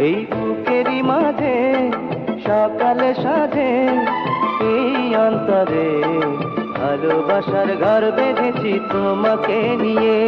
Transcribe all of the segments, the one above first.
এই বুকেরই মাঝে সকালে সাজে এই অন্তরে ভালোবাসার ঘর বেঁধেছি তোমাকে নিয়ে।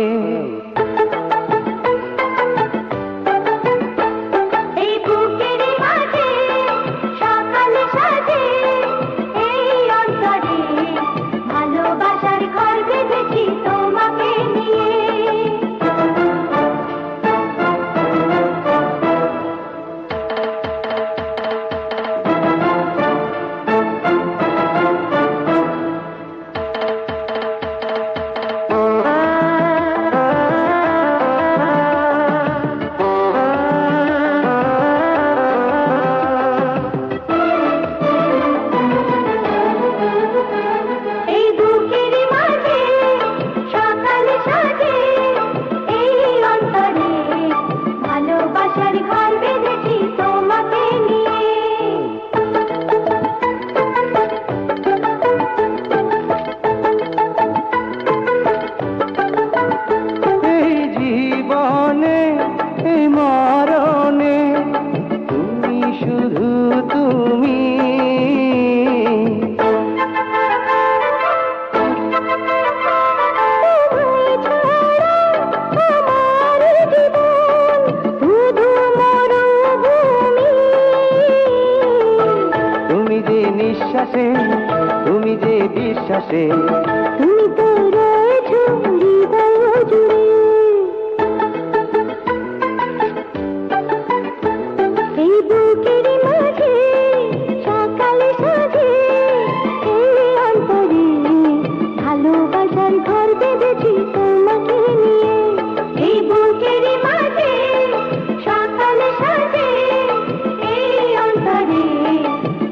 তুমি যে বিশ্বাসে তুমি তো রয়েছো হৃদয় জুড়ে। এই বুকেরই মাঝে সকালে সাজে এই অন্তরে ভালোবাসার ঘর বেঁধেছি তোমাকে নিয়ে। এই বুকেরই মাঝে সকালে সাজে এই অন্তরে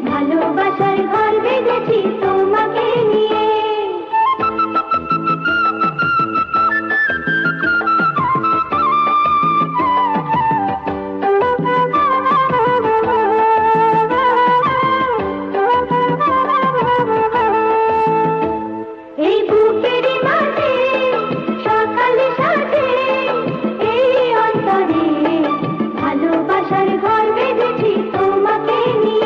ভালোবাসার ঘর বেঁধেছি তোমাকে নিয়ে। এই বুকেরই মাঝে সকালে সাজে এই অন্তরে ভালোবাসার ঘর বেঁধেছি তোমাকে নিয়ে।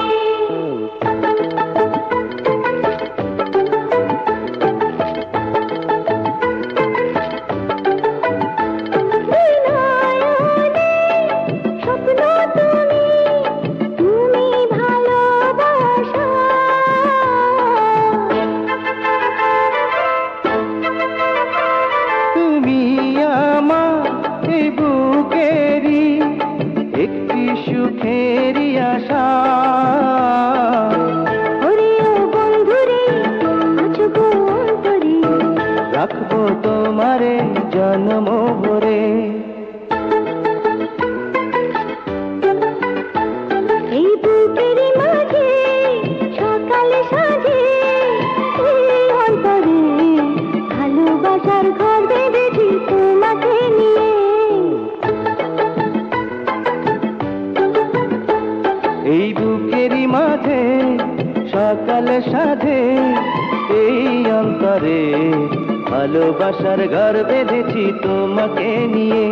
একটি সুখেরই আশা রাখবো তোমারে জন্ম ভরে। এই বুকেরই মাঝে সকালে সাজে এই অন্তরে ভালোবাসার ঘর বেঁধেছি তোমাকে নিয়ে। এই বুকেরই মাঝে সকালে সাজে এই অন্তরে ভালোবাসার ঘর বেঁধেছি তোমাকে নিয়ে।